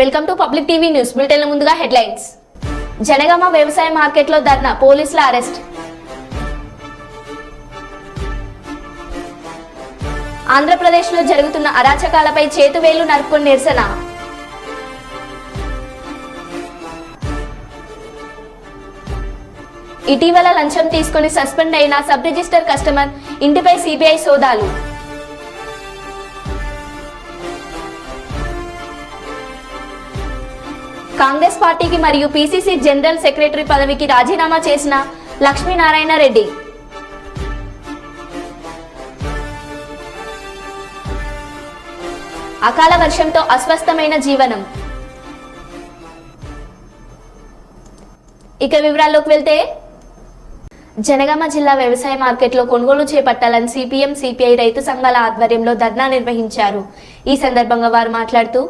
Welcome to public TV news bulletin ముందుగా headlines. Janagama వ్యవసాయ మార్కెట్లో ధర్నా, పోలీసుల అరెస్ట్. ఆంధ్రప్రదేశ్లో జరుగుతున్న అరాచకాలపై చేతువేలు నరుక్కుని నిరసన. ఇటీవల లంచం తీసుకుని సస్పెండ్ అయిన సబ్ రిజిస్టర్ కస్టమర్ ఇంటిపై సిబిఐ సోదాలు. కాంగ్రెస్ పార్టీకి మరియు పిసిసి జనరల్ సెక్రటరీ పదవికి రాజీనామా చేసిన లక్ష్మీనారాయణ రెడ్డి. అకాల వర్షంతో అస్వస్థమైన జీవనం. ఇక వివరాల్లోకి వెళ్తే, జనగామ జిల్లా వ్యవసాయ మార్కెట్లో కొనుగోలు చేపట్టాలని సిపిఎం సిపిఐ రైతు సంఘాల ఆధ్వర్యంలో ధర్నా నిర్వహించారు. ఈ సందర్భంగా వారు మాట్లాడుతూ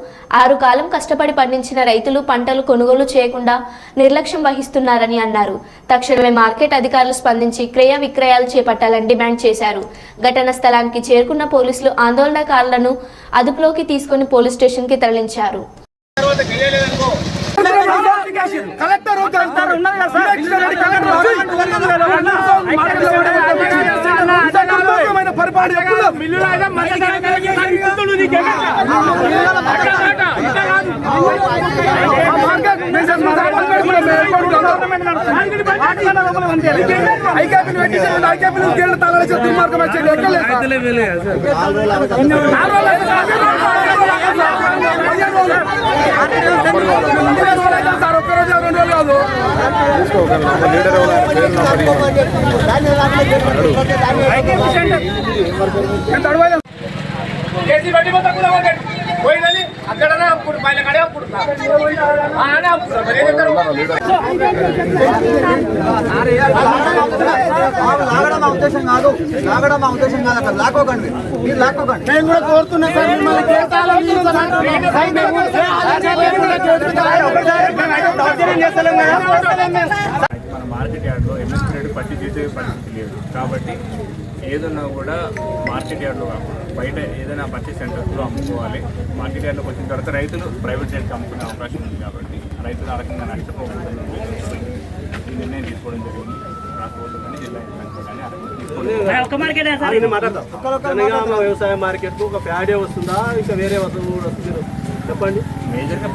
6 కాలం కష్టపడి పండించిన రైతులు పంటలు కొనుగోలు చేయకుండా నిర్లక్ష్యం వహిస్తున్నారని అన్నారు. తక్షణమే మార్కెట్ అధికారులు స్పందించి క్రయ విక్రయాలు చేపట్టాలని డిమాండ్ చేశారు. ఘటన స్థలానికి చేరుకున్న పోలీసులు ఆందోళనకారులను అదుపులోకి తీసుకుని పోలీస్ స్టేషన్ కి తరలించారు. ఉద్దేశం కాదు, లాగడం మా ఉద్దేశం కాదు. అక్కడ లాక్కోకండి, మీరు లాక్కోకండి. మేము కూడా కోరుతున్నాం సార్, మన మార్కెట్ యార్డ్లో ఎమ్మెల్యేడు పట్టి చేసే పరిస్థితి లేదు. కాబట్టి ఏదన్నా కూడా మార్కెట్ యార్డ్లో కాకుండా బయట ఏదైనా పర్చేస్ సెంటర్స్లో అమ్ముకోవాలి. మార్కెట్ యార్డ్లోకి వచ్చిన తర్వాత రైతులు ప్రైవేట్ రేట్కి అమ్ముకునే అవకాశం ఉంది. కాబట్టి రైతులు ఆ రకంగా నష్టపోకుండా ఈ నిర్ణయం తీసుకోవడం జరిగింది. రాకపోతుందని జిల్లా జనగామ వ్యవసాయ మార్కెట్ ఒక ప్యాడే వస్తుందా, ఇంకా వేరే వస్తువు కూడా వస్తుంది? చెప్పండి. మేజర్గా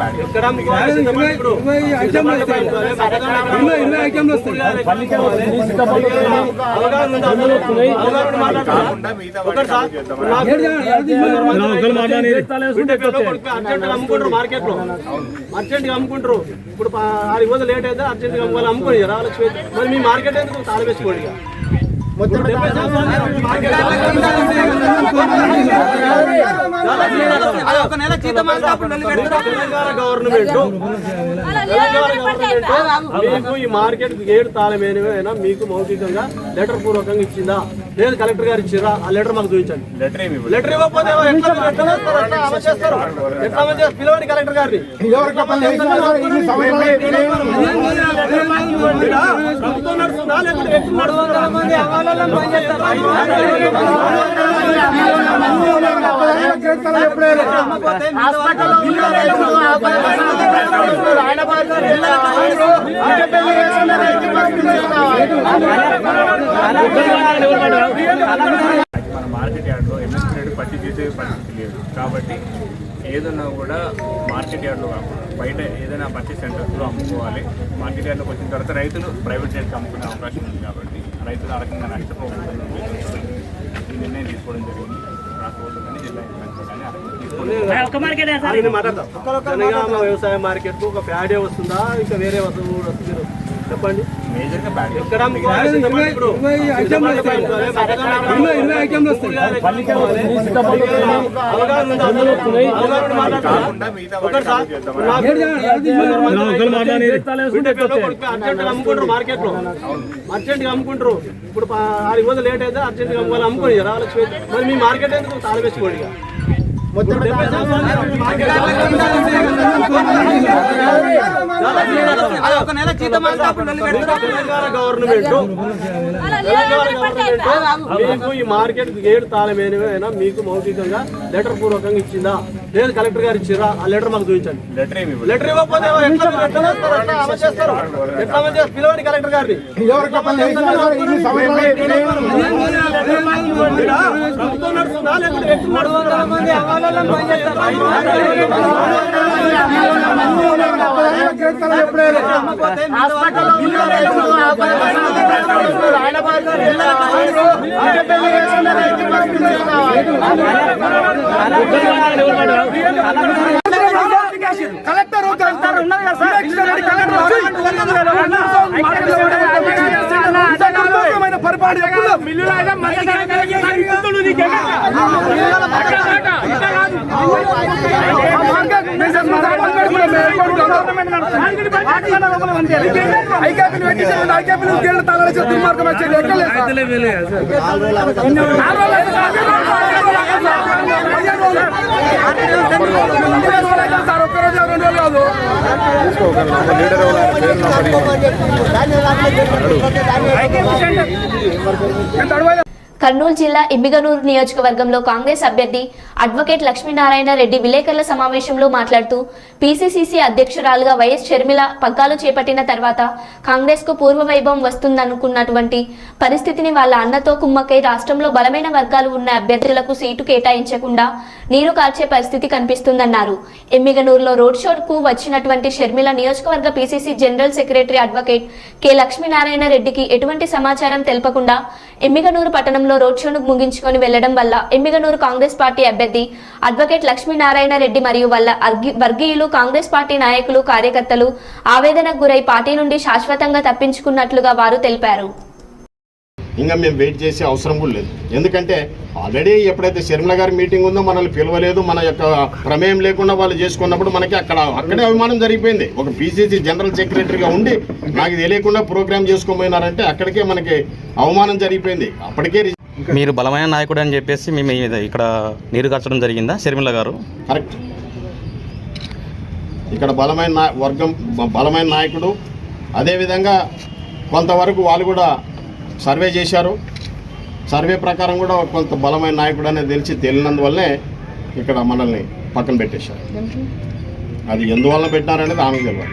అమ్ముకుంటారు మార్కెట్ లో, అర్జెంట్ గా అమ్ముకుంటారు. ఇప్పుడు 6 రోజులు లేట్ అయితే అర్జెంట్ గా అమ్ముకోండి రాలక్ష్మి. మరి మీ మార్కెట్ ఎందుకు తాళం వేసుకోండి. మీకు ఈ మార్కెట్ గేట్ తాళమేనా మీకు మౌఖికంగా లెటర్ పూర్వకంగా ఇచ్చిందా, లేదు కలెక్టర్ గారు ఇచ్చిరా? ఆ లెటర్ మాకు చూపించండి. లెటర్ ఇవ్వకపోతే ఎట్లా పిలవండి కలెక్టర్ గారిని. ప్రభుత్వం నడుస్తుందా లేకపోతే మన మార్కెట్ యార్డ్లో ఎమ్మెల్యేడు పట్టి చేసే పరిస్థితి లేదు. కాబట్టి ఏదన్నా కూడా మార్కెట్ యార్డ్లో కాకుండా బయట ఏదైనా పర్చేస్ సెంటర్స్లో అమ్ముకోవాలి. మార్కెట్ యార్డ్లోకి వచ్చిన తర్వాత రైతులు ప్రైవేట్ రేట్కి అమ్ముకునే అవకాశం ఉంది. కాబట్టి రైతులు ఆ రకంగా నష్టపోకుండా ఈ నిర్ణయం తీసుకోవడం జరిగింది. రాకపోతుందని జిల్లా జనగామ వ్యవసాయ మార్కెట్ ఒక ప్యాడే వస్తుందా, ఇంకా వేరే వస్తువు కూడా వస్తుంది? చెప్పండి. మేజర్గా అమ్ముకుంటారు మార్కెట్ లో, అర్జెంట్ గా అమ్ముకుంటారు. ఇప్పుడు 6 రోజులు లేట్ అయితే అర్జెంట్ గా అమ్ముకోండి రాలక్ష్మి. మరి మీ మార్కెట్ ఎందుకు తాళం వేసుకోండి. గవర్నమెంట్ మీకు ఈ మార్కెట్ గేట్ తాళం ఏమైనా మీకు మౌఖికంగా లెటర్ పూర్వకంగా ఇచ్చిందా లేదు కలెక్టర్ గారు ఇచ్చిరా ఆ లెటర్ మాకు చూపించండి. లెటర్ ఇవ్వకపోతే ఎట్లా పిలవండి కలెక్టర్ గారిని. ప్రభుత్వం నడుస్తుందా లేకపోతే కలెక్టర్ కర్నూలు జిల్లా ఇమ్మిగనూరు నియోజకవర్గంలో కాంగ్రెస్ అభ్యర్థి అడ్వకేట్ లక్ష్మీనారాయణ రెడ్డి విలేకరుల సమావేశంలో మాట్లాడుతూ పీసీసీసీ అధ్యక్షురాలుగా వైఎస్ షర్మిల పగ్గాలు చేపట్టిన తర్వాత కాంగ్రెస్ కు పూర్వ వైభవం వస్తుందనుకున్నటువంటి పరిస్థితిని వాళ్ళ అన్నతో కుమ్మకై రాష్ట్రంలో బలమైన వర్గాలు ఉన్న అభ్యర్థులకు సీటు కేటాయించకుండా నీరు కార్చే పరిస్థితి కనిపిస్తుందన్నారు. ఎమ్మిగనూరులో రోడ్ షోకు వచ్చినటువంటి షర్మిల నియోజకవర్గ PCC general secretary advocate K Lakshminarayana రెడ్డికి ఎటువంటి సమాచారం తెలపకుండా ఎమ్మిగనూరు పట్టణంలో రోడ్ షోను ముగించుకొని వెళ్లడం వల్ల ఎమ్మిగనూరు కాంగ్రెస్ పార్టీ అభ్యర్థి అడ్వకేట్ లక్ష్మీనారాయణ రెడ్డి మరియు వాళ్ళ వర్గీయులు కాంగ్రెస్ పార్టీ నాయకులు కార్యకర్తలు ఆవేదనకు గురై పార్టీ నుండి శాశ్వతంగా తప్పించుకున్నట్లుగా వారు తెలిపారు. ఇంకా మేము వెయిట్ చేసే అవసరం కూడా లేదు. ఎందుకంటే ఆల్రెడీ ఎప్పుడైతే షర్మిల గారి మీటింగ్ ఉందో మనల్ని పిలవలేదు, మన యొక్క ప్రమేయం లేకుండా వాళ్ళు చేసుకున్నప్పుడు మనకి అక్కడే అవమానం జరిగిపోయింది. ఒక పీసీసీ జనరల్ సెక్రటరీగా ఉండి నాకు తెలియకుండా ప్రోగ్రామ్ చేసుకోబోయినారంటే అక్కడికే మనకి అవమానం జరిగిపోయింది. అప్పటికే మీరు బలమైన నాయకుడు అని చెప్పేసి మేము ఇక్కడ నీరు కార్చడం జరిగిందా షర్మిల గారు? కరెక్ట్. ఇక్కడ బలమైన నాయకుడు. అదేవిధంగా కొంతవరకు వాళ్ళు కూడా సర్వే చేశారు. సర్వే ప్రకారం కూడా కొంత బలమైన నాయకుడు అనేది తెలియనందువల్లే ఇక్కడ మనల్ని పక్కన పెట్టేశారు. అది ఎందువల్ల పెట్టినారనేది ఆమెకు తెలియదు.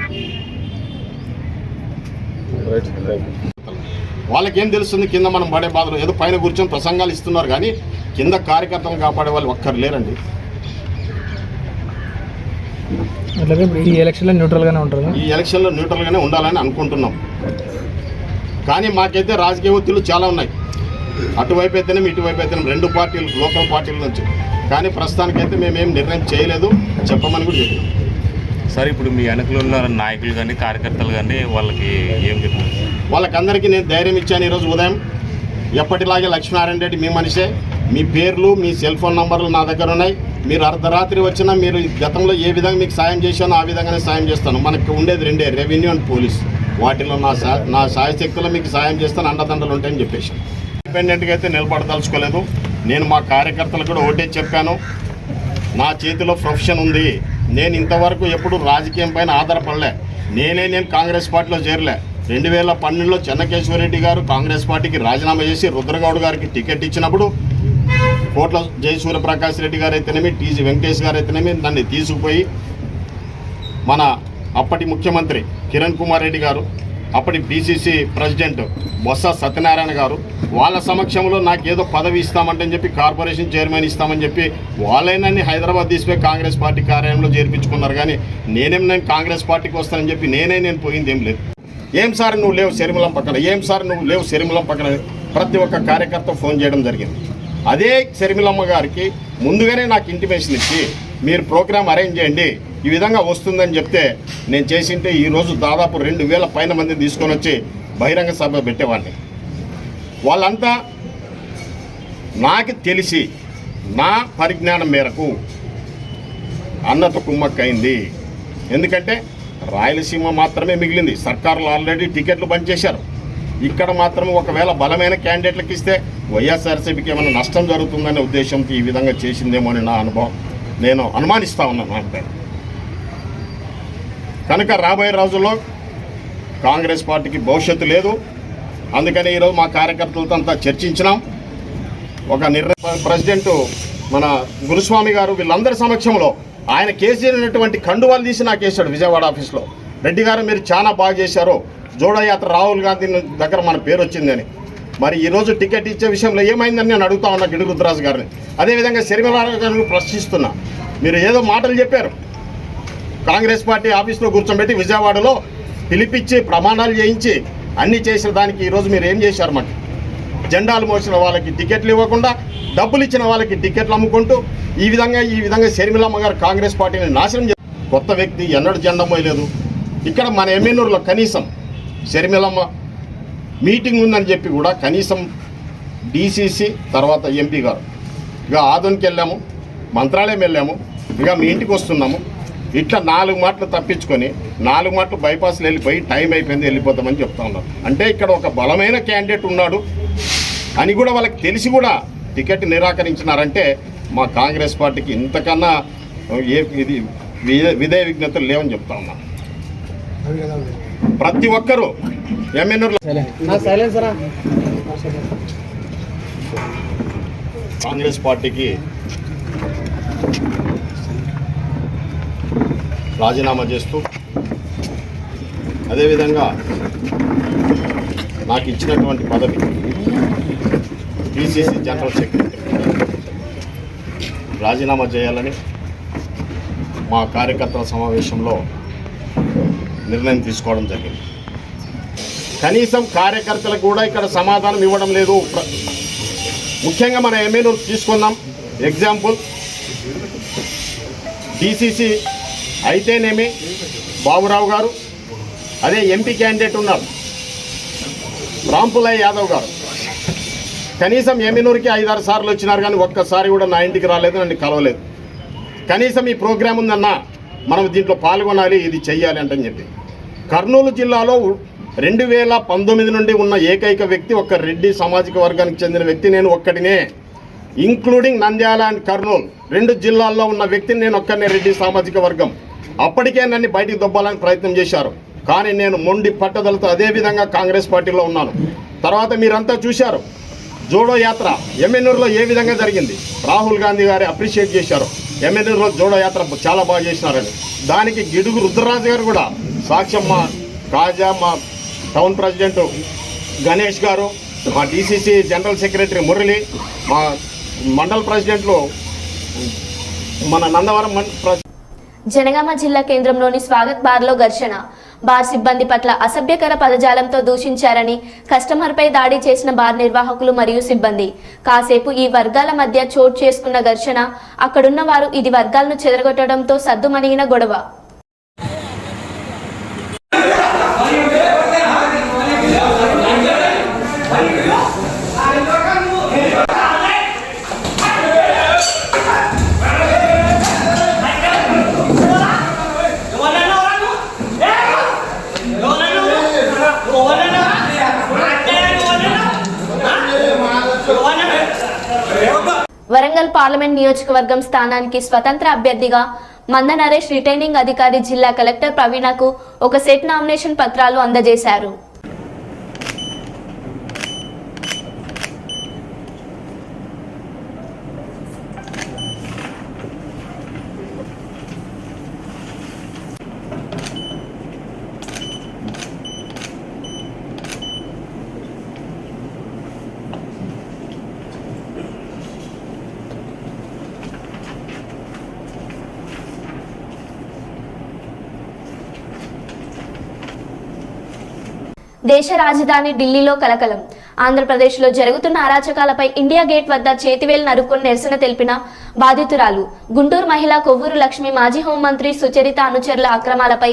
వాళ్ళకేం తెలుస్తుంది కింద మనం పడే బాధలు? ఏదో పైన కూర్చొని ప్రసంగాలు ఇస్తున్నారు కానీ కింద కార్యకర్తలను కాపాడే వాళ్ళు ఒక్కరు లేరండి. ఈ ఎలక్షన్లో న్యూట్రల్గానే ఉంటారు. ఈ ఎలక్షన్లో న్యూట్రల్గానే ఉండాలని అనుకుంటున్నాం. కానీ మాకైతే రాజకీయ ఒత్తిళ్లు చాలా ఉన్నాయి. అటువైపు అయితేనే ఇటువైపు అయితేనే రెండు పార్టీలు, లోకల్ పార్టీల నుంచి. కానీ ప్రస్తుతానికైతే మేమేం నిర్ణయం చేయలేదు, చెప్పమని కూడా చెప్పినాం. సార్ ఇప్పుడు మీ వెనకలో ఉన్న నాయకులు కానీ కార్యకర్తలు కానీ వాళ్ళకి ఏం చెప్తారు? వాళ్ళకందరికీ నేను ధైర్యం ఇచ్చాను. ఈరోజు ఉదయం ఎప్పటిలాగే లక్ష్మీనారాయణ రెడ్డి మీ మనిషే, మీ పేర్లు మీ సెల్ ఫోన్ నంబర్లు నా దగ్గర ఉన్నాయి. మీరు అర్ధరాత్రి వచ్చినా మీరు గతంలో ఏ విధంగా మీకు సాయం చేశానో ఆ విధంగానే సాయం చేస్తాను. మనకు ఉండేది రెండే, రెవెన్యూ అండ్ పోలీస్. వాటిలో నా సాయశక్తుల్లో మీకు సాయం చేస్తాను, అండదండలు ఉంటాయని చెప్పేసి ఇండిపెండెంట్గా అయితే నిలబడదలుచుకోలేదు. నేను మా కార్యకర్తలు కూడా ఒకటే చెప్పాను, నా చేతిలో ప్రొఫెషన్ ఉంది. నేను ఇంతవరకు ఎప్పుడు రాజకీయం పైన ఆధారపడలే. నేను కాంగ్రెస్ పార్టీలో చేరలే. 2012లో చెన్నకేశ్వరరెడ్డి గారు కాంగ్రెస్ పార్టీకి రాజీనామా చేసి రుద్రగౌడ్ గారికి టికెట్ ఇచ్చినప్పుడు కోట్ల జయసూర్యప్రకాష్ రెడ్డి గారు అయితేనేమి, టీజీ వెంకటేష్ గారు అయితేనేమి నన్ను తీసుకుపోయి మన అప్పటి ముఖ్యమంత్రి కిరణ్ కుమార్ రెడ్డి గారు, అప్పటి పీసీసీ ప్రెసిడెంట్ బొత్స సత్యనారాయణ గారు వాళ్ళ సమక్షంలో నాకు ఏదో పదవి ఇస్తామంటే చెప్పి కార్పొరేషన్ చైర్మన్ ఇస్తామని చెప్పి వాళ్ళైనా హైదరాబాద్ తీసిపోయి కాంగ్రెస్ పార్టీ కార్యాలయంలో చేర్పించుకున్నారు. కానీ నేను కాంగ్రెస్ పార్టీకి వస్తానని చెప్పి నేను పోయింది ఏం లేదు. ఏం సార్ నువ్వు లేవు శర్మిలం పక్కన, ఏం సార్ నువ్వు లేవు శర్మిలం పక్కన ప్రతి ఒక్క కార్యకర్త ఫోన్ చేయడం జరిగింది. అదే శర్మిలమ్మ గారికి ముందుగానే నాకు ఇంటిమేషన్ ఇచ్చి మీరు ప్రోగ్రామ్ అరేంజ్ చేయండి, ఈ విధంగా వస్తుందని చెప్తే నేను చేసింటే ఈరోజు దాదాపు 2000 పైన మంది తీసుకొని వచ్చి బహిరంగ సభ పెట్టేవాడిని. వాళ్ళంతా నాకు తెలిసి నా పరిజ్ఞానం మేరకు అన్నతో కుమ్మక్కైంది. ఎందుకంటే రాయలసీమ మాత్రమే మిగిలింది. సర్కారులు ఆల్రెడీ టికెట్లు బంద్ చేశారు. ఇక్కడ మాత్రం ఒకవేళ బలమైన క్యాండిడేట్లకు ఇస్తే వైఎస్ఆర్సీపీకి ఏమైనా నష్టం జరుగుతుందనే ఉద్దేశంతో ఈ విధంగా చేసిందేమో అని నా అనుభవం, నేను అనుమానిస్తూ ఉన్నాను. అంటే కనుక రాబోయే రోజుల్లో కాంగ్రెస్ పార్టీకి భవిష్యత్తు లేదు. అందుకని ఈరోజు మా కార్యకర్తలతో అంతా చర్చించినాం. ఒక ప్రెసిడెంట్ మన గురుస్వామి గారు వీళ్ళందరి సమక్షంలో ఆయన కేసీనటువంటి కండువాలు తీసి నాకు వేశాడు విజయవాడ ఆఫీస్లో. రెడ్డి గారు మీరు చాలా బాగా చేశారు, జోడయాత్ర రాహుల్ గాంధీ దగ్గర మన పేరు వచ్చిందని. మరి ఈరోజు టికెట్ ఇచ్చే విషయంలో ఏమైందని నేను అడుగుతా ఉన్నా గిడుగు రుద్రరాజు గారిని. అదేవిధంగా షర్మిల గారిని ప్రశ్నిస్తున్నా. మీరు ఏదో మాటలు చెప్పారు, కాంగ్రెస్ పార్టీ ఆఫీస్లో కూర్చోబెట్టి విజయవాడలో పిలిపించి ప్రమాణాలు చేయించి అన్నీ చేసిన దానికి ఈరోజు మీరు ఏం చేశారు? మాకు జెండాలు మోసిన వాళ్ళకి టికెట్లు ఇవ్వకుండా, డబ్బులు ఇచ్చిన వాళ్ళకి టికెట్లు అమ్ముకుంటూ ఈ విధంగా షర్మిలమ్మ గారు కాంగ్రెస్ పార్టీని నాశనం చేశారు. కొత్త వ్యక్తి ఎన్నడూ జెండా మోయలేదు. ఇక్కడ మన ఎమ్మెల్యేలో కనీసం షర్మిలమ్మ మీటింగ్ ఉందని చెప్పి కూడా కనీసం డీసీసీ తర్వాత ఎంపీ గారు ఇక ఆదోనికి వెళ్ళాము, మంత్రాలయం వెళ్ళాము, ఇక మీ ఇంటికి వస్తున్నాము. ఇట్లా 4 మాటలు తప్పించుకొని 4 మాటలు బైపాస్లు వెళ్ళిపోయి టైం అయిపోయింది వెళ్ళిపోతామని చెప్తా ఉన్నారు. అంటే ఇక్కడ ఒక బలమైన క్యాండిడేట్ ఉన్నాడు అని కూడా వాళ్ళకి తెలిసి కూడా టికెట్ నిరాకరించినారంటే మా కాంగ్రెస్ పార్టీకి ఇంతకన్నా ఇది విధేయ విజ్ఞతలు లేవని చెప్తా ఉన్నాం. ప్రతి ఒక్కరూ ఎమ్మెల్యేలు కాంగ్రెస్ పార్టీకి రాజీనామా చేస్తూ అదేవిధంగా నాకు ఇచ్చినటువంటి పదవి పిసిసి జనరల్ సెక్రటరీ రాజీనామా చేయాలని మా కార్యకర్తల సమావేశంలో నిర్ణయం తీసుకోవడం జరిగింది. కనీసం కార్యకర్తలకు కూడా ఇక్కడ సమాధానం ఇవ్వడం లేదు. ముఖ్యంగా మన ఎమ్మెల్యేలు తీసుకుందాం ఎగ్జాంపుల్. డిసిసి అయితేనేమి బాబురావు గారు, అదే ఎంపీ క్యాండిడేట్ ఉన్నారు రాంపులయ్య యాదవ్ గారు. కనీసం ఎమ్మెల్యేకి 5-6 సార్లు వచ్చినారు కానీ ఒక్కసారి కూడా నా ఇంటికి రాలేదు, నన్ను కలవలేదు. కనీసం ఈ ప్రోగ్రాం ఉందన్నా మనం దీంట్లో పాల్గొనాలి, ఇది చెయ్యాలి అంటని చెప్పి. కర్నూలు జిల్లాలో 2019 నుండి ఉన్న ఏకైక వ్యక్తి ఒక రెడ్డి సామాజిక వర్గానికి చెందిన వ్యక్తి నేను ఒక్కడినే. ఇంక్లూడింగ్ నంద్యాల అండ్ కర్నూలు 2 జిల్లాల్లో ఉన్న వ్యక్తిని నేను ఒక్కనే, రెడ్డి సామాజిక వర్గం. అప్పటికే నన్ను బయటికి దొబ్బాలని ప్రయత్నం చేశారు. కానీ నేను మొండి పట్టుదలతో అదేవిధంగా కాంగ్రెస్ పార్టీలో ఉన్నాను. తర్వాత మీరంతా చూశారు జోడో యాత్ర ఎమ్మెల్యేలో ఏ విధంగా జరిగింది. రాహుల్ గాంధీ గారు అప్రిషియేట్ చేశారు, ఎమ్మెల్యేలో జోడో యాత్ర చాలా బాగా చేసినారని. దానికి గిడుగు రుద్రరాజు గారు కూడా సాక్ష్యం. మా కాజా, మా టౌన్ ప్రెసిడెంట్ గణేష్ గారు, మా డిసిసి జనరల్ సెక్రటరీ మురళి, మా మండల ప్రెసిడెంట్లు మన నందవరం జనగామ జిల్లా కేంద్రంలోని స్వాగత్ బార్లో ఘర్షణ. బార్ సిబ్బంది పట్ల అసభ్యకర పదజాలంతో దూషించారని కస్టమర్పై దాడి చేసిన బార్ నిర్వాహకులు మరియు సిబ్బంది. కాసేపు ఈ వర్గాల మధ్య చోటు చేసుకున్న ఘర్షణ అక్కడున్న వారు ఇది వర్గాలను చెదరగొట్టడంతో సద్దుమణిగిన గొడవ. వరంగల్ పార్లమెంట్ నియోజకవర్గం స్థానానికి స్వతంత్ర అభ్యర్థిగా మంద నరేష్ రిటైనింగ్ అధికారి జిల్లా కలెక్టర్ ప్రవీణకు ఒక సెట్ నామినేషన్ పత్రాలు అందజేశారు. దేశ రాజధాని ఢిల్లీలో కలకలం. ఆంధ్రప్రదేశ్లో జరుగుతున్న అరాచకాలపై ఇండియా గేట్ వద్ద చేతివేలు నరుక్కొని నిరసన తెలిపిన బాధితురాలు. గుంటూరు మహిళ కొవ్వూరు లక్ష్మి మాజీ హోంమంత్రి సుచరిత అనుచరుల అక్రమాలపై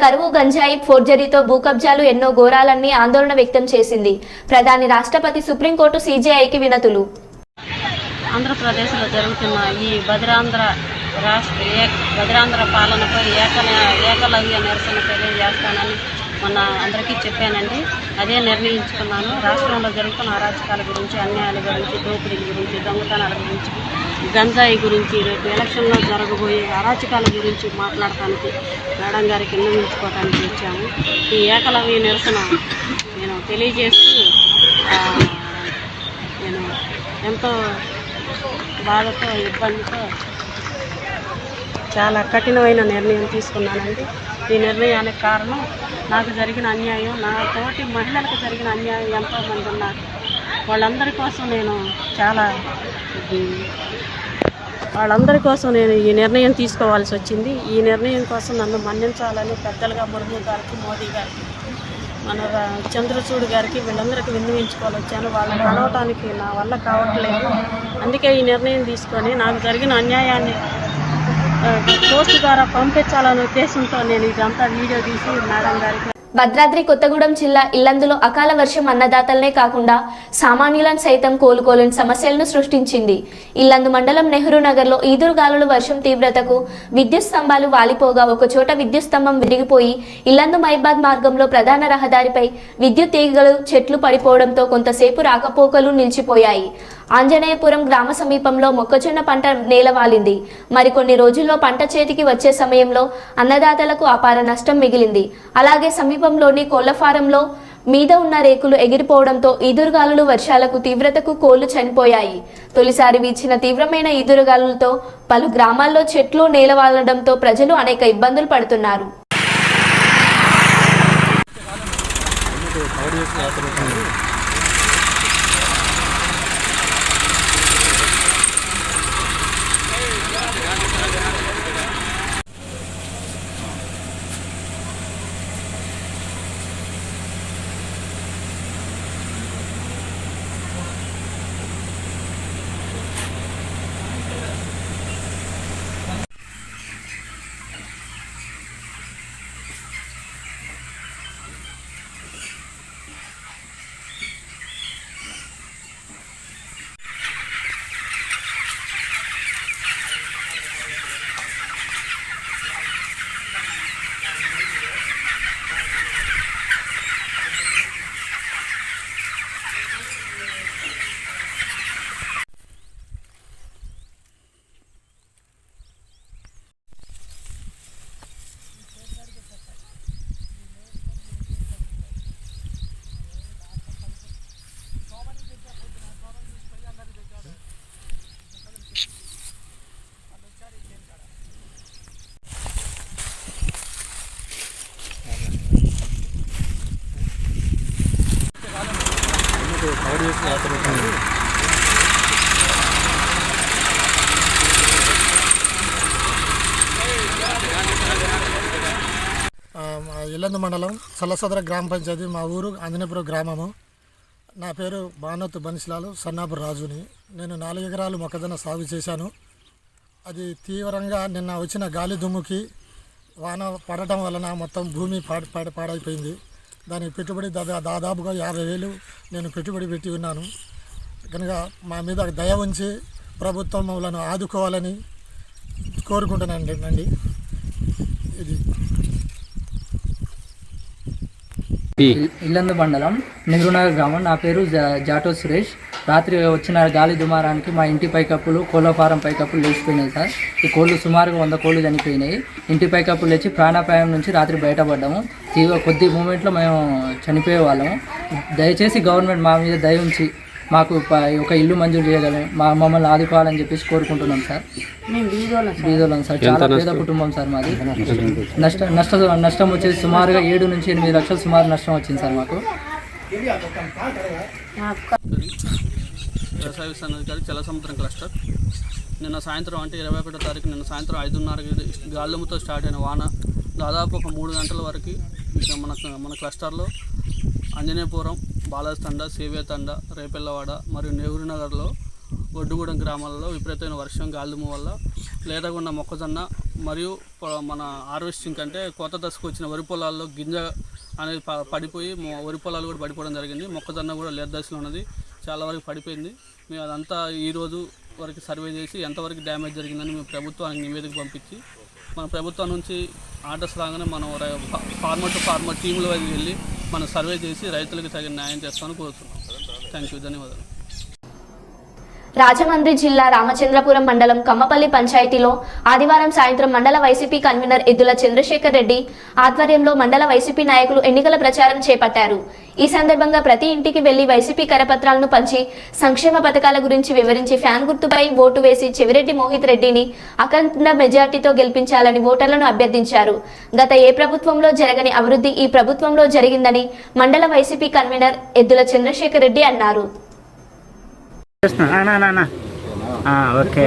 కరువు గంజాయి ఫోర్జరీతో భూకబ్జాలు ఎన్నో ఘోరాలన్నీ ఆందోళన వ్యక్తం చేసింది. ప్రధాని రాష్ట్రపతి సుప్రీంకోర్టు సిజేఐకి వినతులు. ఆంధ్రప్రదేశ్లో జరుగుతున్న ఈ భద్రాంధ్ర పాలనపై ఏకలవ్య నిరసన తెలియజేస్తానని మొన్న అందరికీ చెప్పానండి. అదే నిర్ణయించుకున్నాను. రాష్ట్రంలో జరుగుతున్న అరాచకాల గురించి, అన్యాయాల గురించి, దోపిడీల గురించి, దొంగతనాల గురించి గంజాయి గురించి రేపు ఎలక్షన్లో జరగబోయే అరాచకాల గురించి మాట్లాడటానికి మేడం గారికి విన్నవించుకోవడానికి వచ్చాము. ఈ ఏకలవ్య నిరసన నేను తెలియజేస్తూ నేను ఎంతో బాధతో ఇబ్బందితో చాలా కఠినమైన నిర్ణయం తీసుకున్నానండి. ఈ నిర్ణయానికి కారణం నాకు జరిగిన అన్యాయం, నా తోటి మహిళలకు జరిగిన అన్యాయం ఎంతోమంది ఉన్నారు. వాళ్ళందరి కోసం నేను ఈ నిర్ణయం తీసుకోవాల్సి వచ్చింది. ఈ నిర్ణయం కోసం నన్ను మన్నించాలని పెద్దలుగా ముర్ము గారికి, మోదీ గారికి, మన చంద్రచూడ్ గారికి వీళ్ళందరికీ విన్నవించుకోవాలి వచ్చాను. వాళ్ళని కలవటానికి నా వల్ల కావట్లేదు. అందుకే ఈ నిర్ణయం తీసుకొని నాకు జరిగిన అన్యాయాన్ని పోస్ట్ ద్వారా పంపించాలనే ఉద్దేశంతో నేను ఇదంతా వీడియో తీసి మేడం గారికి. భద్రాద్రి కొత్తగూడెం జిల్లా ఇల్లందులో అకాల వర్షం అన్నదాతలనే కాకుండా సామాన్యులను సైతం కోలుకోలేని సమస్యలను సృష్టించింది. ఇల్లందు మండలం నెహ్రూ నగర్లో ఈదురుగాలుల వర్షం తీవ్రతకు విద్యుత్ స్తంభాలు వాలిపోగా ఒకచోట విద్యుత్ స్తంభం విరిగిపోయి ఇల్లందు మైబాద్ మార్గంలో ప్రధాన రహదారిపై విద్యుత్ తీగలు చెట్లు పడిపోవడంతో కొంతసేపు రాకపోకలు నిలిచిపోయాయి. ఆంజనేయపురం గ్రామ సమీపంలో మొక్కజొన్న పంట నేలవాలింది. మరికొన్ని రోజుల్లో పంట చేతికి వచ్చే సమయంలో అన్నదాతలకు అపార నష్టం మిగిలింది. అలాగే సమీపంలోని కోళ్ల ఫారంలో మీద ఉన్న రేకులు ఎగిరిపోవడంతో ఈదురుగాలులు వర్షాలకు తీవ్రతకు కోళ్లు చనిపోయాయి. తొలిసారి వీచిన తీవ్రమైన ఈదురుగాలులతో పలు గ్రామాల్లో చెట్లు నేలవాలడంతో ప్రజలు అనేక ఇబ్బందులు పడుతున్నారు. ఇల్లందు మండలం సల్లసదర గ్రామ పంచాయతీ, మా ఊరు ఆంజనేయపురం గ్రామము. నా పేరు బానోతు బన్సిలాలు సన్నాపు రాజుని. నేను 4 ఎకరాలు మొక్కజొన్న సాగు చేశాను. అది తీవ్రంగా నిన్న వచ్చిన గాలి దుమ్ముకి వాన పడటం వలన మొత్తం భూమి పాడైపోయింది. దానికి పెట్టుబడి దాదాపుగా 50,000 నేను పెట్టుబడి పెట్టి ఉన్నాను. కనుక మా మీద దయ ఉంచి ప్రభుత్వం మమ్మల్ని ఆదుకోవాలని కోరుకుంటున్నానండి. ఇది ఇల్లందు మండలం నెహ్రూనగర్ గ్రామం. నా పేరు జాటో సురేష్. రాత్రి వచ్చిన గాలి దుమారానికి మా ఇంటి పైకప్పులు, కోళ్ళ ఫారం పైకప్పులు లేచిపోయినాయి సార్. ఈ కోళ్ళు సుమారుగా 100 కోళ్ళు చనిపోయినాయి. ఇంటి పైకప్పులు లేచి ప్రాణాపాయం నుంచి రాత్రి బయటపడ్డాము. కొద్ది మూమెంట్లో మేము చనిపోయే వాళ్ళము. దయచేసి గవర్నమెంట్ మా మీద దయ ఉంచి మాకు ఒక ఇల్లు మంజూరు చేయగలం, మమ్మల్ని ఆదుకోవాలని చెప్పేసి కోరుకుంటున్నాం సార్. బీదోళం సార్, చాలా పేద కుటుంబం సార్ మాది. నష్టం వచ్చేసి సుమారుగా 7 నుంచి 8 లక్షలు సుమారు నష్టం వచ్చింది సార్ మాకు. వ్యవసాయ విస్తరణ చలసముద్రం క్లస్టర్. నిన్న సాయంత్రం అంటే 21వ తారీఖు నిన్న సాయంత్రం 5:30 గాలిదుమ్ముతో స్టార్ట్ అయిన వాన దాదాపు ఒక 3 గంటల వరకు మన క్లస్టర్లో ఆంజనేయపురం, బాలాజతండ, సేవ్యతండ, రేపెల్లవాడ మరియు నెహ్రూ నగర్లో ఒడ్డుగూడెం గ్రామాలలో విపరీతమైన వర్షం గాలిదుమ్ము వల్ల లేతగున్న మొక్కజొన్న మరియు మన హార్వెస్టింగ్ కంటే కొత్త దశకు వచ్చిన వరి పొలాల్లో గింజ అనేది పడిపోయి వరి పొలాలు కూడా పడిపోవడం జరిగింది. మొక్కజొన్న కూడా లేత దశలో ఉన్నది, చాలా వరకు పడిపోయింది. మేము అదంతా ఈరోజు వరకు సర్వే చేసి ఎంతవరకు డ్యామేజ్ జరిగిందని మేము ప్రభుత్వానికి నివేదిక పంపించి మన ప్రభుత్వం నుంచి ఆర్డర్స్ రాగానే మనం ఫార్మర్ టు ఫార్మర్ టీంల వైపు వెళ్ళి మనం సర్వే చేసి రైతులకు తగిన న్యాయం చేస్తామని కోరుతున్నాం. థ్యాంక్ యూ, ధన్యవాదాలు. రాజమండ్రి జిల్లా రామచంద్రపురం మండలం కమ్మపల్లి పంచాయతీలో ఆదివారం సాయంత్రం మండల వైసీపీ కన్వీనర్ ఎద్దుల చంద్రశేఖర్ రెడ్డి ఆధ్వర్యంలో మండల వైసీపీ నాయకులు ఎన్నికల ప్రచారం చేపట్టారు. ఈ సందర్భంగా ప్రతి ఇంటికి వెళ్లి వైసీపీ కరపత్రాలను పంచి సంక్షేమ పథకాల గురించి వివరించి ఫ్యాన్ గుర్తుపై ఓటు వేసి చెవిరెడ్డి మోహిత్ రెడ్డిని అఖండ మెజార్టీతో గెలిపించాలని ఓటర్లను అభ్యర్థించారు. గత ఏ ప్రభుత్వంలో జరగని అభివృద్ధి ఈ ప్రభుత్వంలో జరిగిందని మండల వైసీపీ కన్వీనర్ ఎద్దుల చంద్రశేఖర్ రెడ్డి అన్నారు. ఓకే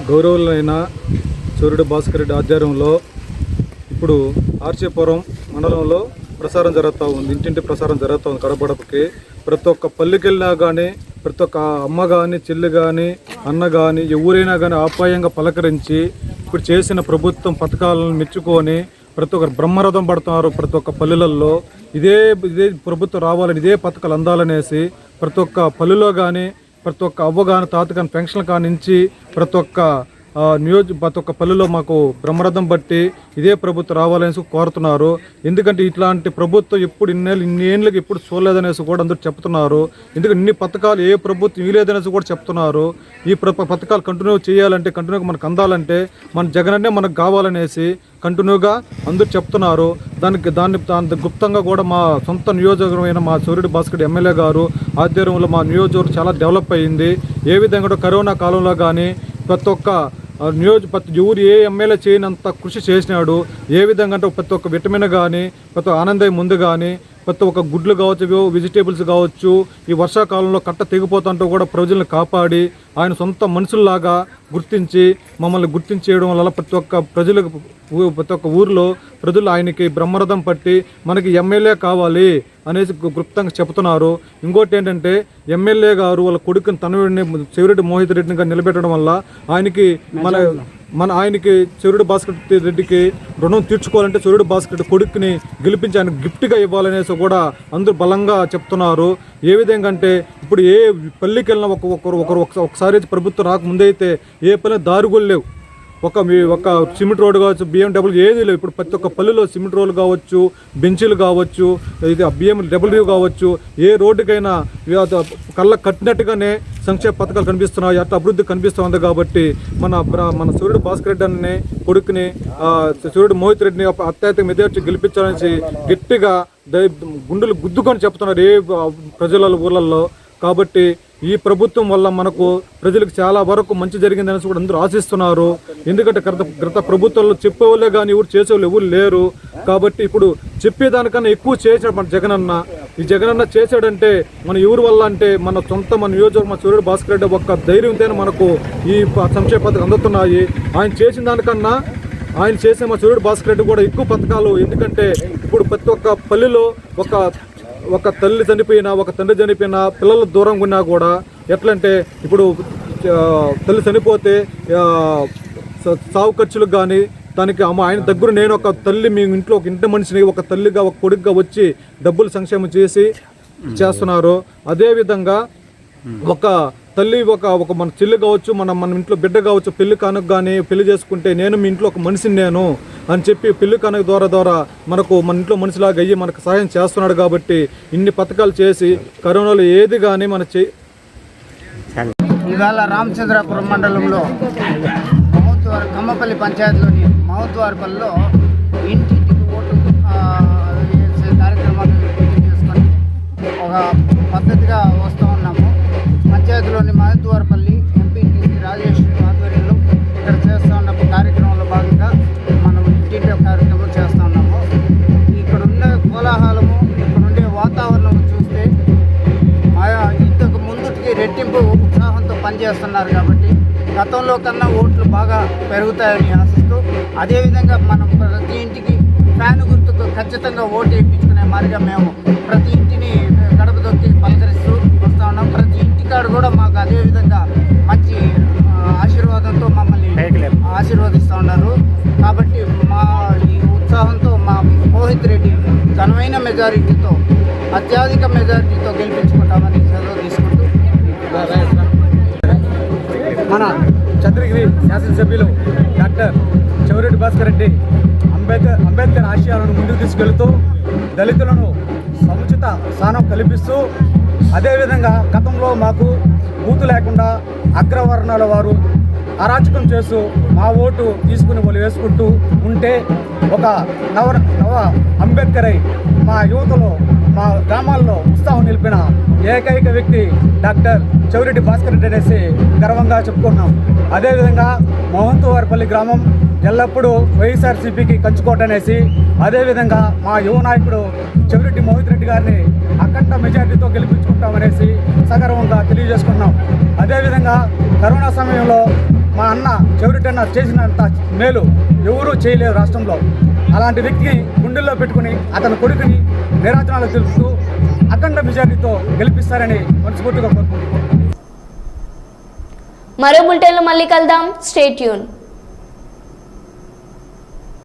గౌరవులైన సూర్యుడు భాస్కర్ రెడ్డి ఆధ్వర్యంలో ఇప్పుడు ఆర్చేపురం మండలంలో ప్రసారం జరుగుతూ ఉంది. ఇంటింటి ప్రసారం జరుగుతూ ఉంది. కడపడపకి ప్రతి ఒక్క పల్లెకి వెళ్ళినా కానీ ప్రతి ఒక్క అమ్మ కానీ చెల్లి కానీ అన్న కానీ ఎవరైనా కానీ ఆప్యాయంగా పలకరించి ఇప్పుడు చేసిన ప్రభుత్వం పథకాలను మెచ్చుకొని ప్రతి ఒక్కరు బ్రహ్మరథం పడుతున్నారు. ప్రతి ఒక్క పల్లెలలో ఇదే ప్రభుత్వం రావాలని, ఇదే పథకాలు అందాలనేసి ప్రతి ఒక్క పల్లెలో కానీ ప్రతి ఒక్క అవ్వ కానీ తాత కానీ పెన్షన్ కానించి ప్రతి ఒక్క ప్రతి ఒక్క పల్లెలో మాకు బ్రహ్మరథం బట్టి ఇదే ప్రభుత్వం రావాలనేసి కోరుతున్నారు. ఎందుకంటే ఇట్లాంటి ప్రభుత్వం ఎప్పుడు ఇన్ని ఏళ్ళకి ఎప్పుడు చూడలేదనేసి కూడా అందరూ చెప్తున్నారు. ఎందుకంటే ఇన్ని పథకాలు ఏ ప్రభుత్వం ఇవ్వలేదనేసి కూడా చెప్తున్నారు. ఈ పథకాలు కంటిన్యూ చేయాలంటే కంటిన్యూగా మనకు అందాలంటే మన జగనన్నే మనకు కావాలనేసి కంటిన్యూగా అందరూ చెప్తున్నారు. దాన్ని గుప్తంగా కూడా మా సొంత నియోజకవర్గమైన మా సూర్యుడు భాస్కర్ ఎమ్మెల్యే గారు ఆధ్వర్యంలో మా నియోజకవర్గం చాలా డెవలప్ అయ్యింది. ఏ విధంగా కరోనా కాలంలో కానీ ప్రతి ఒక్క ఎవరు ఏ ఎమ్మెల్యే చేయనంత కృషి చేసినాడు. ఏ విధంగా అంటే ప్రతి ఒక్క విటమిన్ కానీ ప్రతి ఒక్క ఆనందయ్య ముందు కానీ ప్రతి ఒక్క గుడ్లు కావచ్చు, వెజిటేబుల్స్ కావచ్చు, ఈ వర్షాకాలంలో కట్ట తెగిపోతుంటూ కూడా ప్రజలను కాపాడి ఆయన సొంత మనుషుల్లాగా గుర్తించి మమ్మల్ని గుర్తించేయడం వల్ల ప్రతి ఒక్క ప్రజలకు ప్రతి ఒక్క ఊరిలో ప్రజలు ఆయనకి బ్రహ్మరథం పట్టి మనకి ఎమ్మెల్యే కావాలి అనేసి గుప్తంగా చెప్తున్నారు. ఇంకోటి ఏంటంటే ఎమ్మెల్యే గారు వాళ్ళ కొడుకుని తనయుడిని చెవిరెడ్డి మోహిత్ రెడ్డిని గారు నిలబెట్టడం వల్ల ఆయనకి ఆయనకి సూర్యుడు భాస్కర్ రెడ్డికి రుణం తీర్చుకోవాలంటే సూర్యుడు భాస్కర్ రెడ్డి కొడుకుని గెలిపించి ఆయన గిఫ్ట్గా ఇవ్వాలనేసి కూడా అందరూ బలంగా చెప్తున్నారు. ఏ విధంగా అంటే ఇప్పుడు ఏ పల్లికి వెళ్ళినా ఒకసారి ప్రభుత్వం రాకముందే అయితే ఏ పల్లె దారి కూడా లేవు. ఒక సిమెంట్ రోడ్డు కావచ్చు, BMW ఏది లేవు. ఇప్పుడు ప్రతి ఒక్క పల్లెలో సిమెంట్ రోడ్లు కావచ్చు, బెంచీలు కావచ్చు, ఇది BMW కావచ్చు, ఏ రోడ్డుకైనా కళ్ళ కట్టినట్టుగానే సంక్షేమ పథకాలు కనిపిస్తున్నాయి. అట్లా అభివృద్ధి కనిపిస్తుంది. కాబట్టి మన సూర్యుడు భాస్కర్ రెడ్డి అనే కొడుకుని సూర్యుడు మోహిత్ రెడ్డిని అత్యధిక మెజార్టీ గెలిపించాలని గట్టిగా గుండెలు గుద్దుకొని చెప్తున్నారు ఏ ప్రజల ఊళ్ళల్లో. కాబట్టి ఈ ప్రభుత్వం వల్ల మనకు ప్రజలకు చాలా వరకు మంచి జరిగిందనేసి కూడా అందరూ ఆశిస్తున్నారు. ఎందుకంటే గత ప్రభుత్వాల్లో చెప్పేవాళ్ళే కానీ ఎవరు చేసేవాళ్ళు ఎవరు లేరు. కాబట్టి ఇప్పుడు చెప్పేదానికన్నా ఎక్కువ చేశాడు మన జగనన్న. ఈ జగనన్న చేశాడంటే మన ఎవరి వల్ల అంటే మన నియోజకవర్గం మన సూర్యుడు భాస్కర్ రెడ్డి ఒక్క ధైర్యంతోనే మనకు ఈ సంక్షేమ పథకాలు అందుతున్నాయి. ఆయన చేసిన దానికన్నా ఆయన చేసే మా సూర్యుడు భాస్కర్ రెడ్డి కూడా ఎక్కువ పథకాలు. ఎందుకంటే ఇప్పుడు ప్రతి ఒక్క పల్లెలో ఒక తల్లి చనిపోయినా ఒక తండ్రి చనిపోయినా పిల్లలు దూరంగా ఉన్నా కూడా ఎట్లంటే ఇప్పుడు తల్లి చనిపోతే సాగు ఖర్చులకు కానీ దానికి ఆయన దగ్గర నేను ఒక తల్లి మీ ఇంట్లో ఒక ఇంటి మనిషిని ఒక తల్లిగా ఒక కొడుకుగా వచ్చి డబ్బులు సంక్షేమం చేస్తున్నారు. అదేవిధంగా ఒక తల్లి ఒక మన చెల్లి కావచ్చు, మన ఇంట్లో బిడ్డ కావచ్చు, పెళ్లి కానుక కానీ పెళ్లి చేసుకుంటే నేను మీ ఇంట్లో ఒక మనిషిని నేను అని చెప్పి పెళ్లి కానుక ద్వారా మనకు మన ఇంట్లో మనిషిలాగా అయ్యి మనకు సహాయం చేస్తున్నాడు. కాబట్టి ఇన్ని పథకాలు చేసి కరోనాలో ఏది కానీ ఇవాళ రామచంద్రపురం మండలంలో కమ్మపల్లి పంచాయతీలోని మహత్వారిపల్లిలో ఇంటింటికి ఓటు వేసే కార్యక్రమాలు ఒక పద్ధతిగా వస్తూ ఉన్నాము. పంచాయతీలోని మహద్వారపల్లి ఎంపీటీసీ రాజేష్ ఆధ్వర్యంలో ఇక్కడ చేస్తూ ఉన్న కార్యక్రమంలో భాగంగా మనం ఇంటింటి కార్యక్రమం చేస్తూ ఉన్నాము. ఇక్కడ ఉన్న కోలాహలము, ఇక్కడ ఉండే వాతావరణం చూస్తే ఇంతకు ముందుకి రెట్టింపు ఉత్సాహంతో పనిచేస్తున్నారు. కాబట్టి గతంలో కన్నా ఓట్లు బాగా పెరుగుతాయని ఆశిస్తూ, అదేవిధంగా మనం ప్రతి ఇంటికి ఫ్యాన్ గుర్తుకు ఖచ్చితంగా ఓటు వేయించుకునే మాదిరిగా మేము ప్రతి ఇంటిని గడప దొక్కి పలకరిస్తూ వస్తూ ఉన్నాం. ప్రతి ఇంటికాడు కూడా మాకు అదేవిధంగా మంచి ఆశీర్వాదంతో మమ్మల్ని ఆశీర్వదిస్తూ ఉన్నారు. కాబట్టి మా ఈ ఉత్సాహంతో మా మోహిత్ రెడ్డి ఘనమైన మెజారిటీతో, అత్యధిక మెజారిటీతో గెలిపించుకుంటామని సెలవు తీసుకుంటూ మన చంద్రగిరి శాసనసభ్యులు డాక్టర్ చెవిరెడ్డి భాస్కర్ రెడ్డి అంబేద్కర్ ఆశయాలను ముందుకు తీసుకెళ్తూ దళితులను సముచిత స్థానం కల్పిస్తూ, అదేవిధంగా గతంలో మాకు బూతు లేకుండా అగ్రవర్ణాల వారు అరాచకం చేస్తూ మా ఓటు తీసుకుని వాళ్ళు వేసుకుంటూ ఉంటే, ఒక నవ అంబేద్కర్ అయి మా యువతలో, మా గ్రామాల్లో ఉత్సాహం నిలిపిన ఏకైక వ్యక్తి డాక్టర్ చెవిరెడ్డి భాస్కర్ రెడ్డి అనేసి గర్వంగా చెప్పుకున్నాం. అదేవిధంగా మోహంతువారిపల్లి గ్రామం ఎల్లప్పుడూ వైఎస్ఆర్సీపీకి కంచుకోట అనేసి, అదేవిధంగా మా యువ నాయకుడు చెవిరెడ్డి మోహిత్ రెడ్డి గారిని అఖండ మెజారిటీతో గెలిపించుకుంటామనేసి సగర్వంగా తెలియజేసుకున్నాం. అదేవిధంగా కరోనా సమయంలో మా అన్న చెవిరెడ్డి అన్న చేసినంత మేలు ఎవరూ చేయలేరు రాష్ట్రంలో. అలాంటి వ్యక్తిని గుండెల్లో పెట్టుకుని అతని కొడుకుని నిరాజనాలు తెలుపుతూ అఖండ మెజారిటీతో గెలిపిస్తారని మనస్ఫూర్తిగా కోరుకుంటున్నాం. మరో బులెటిన్లో మళ్ళీ కలుద్దాం. Stay tune.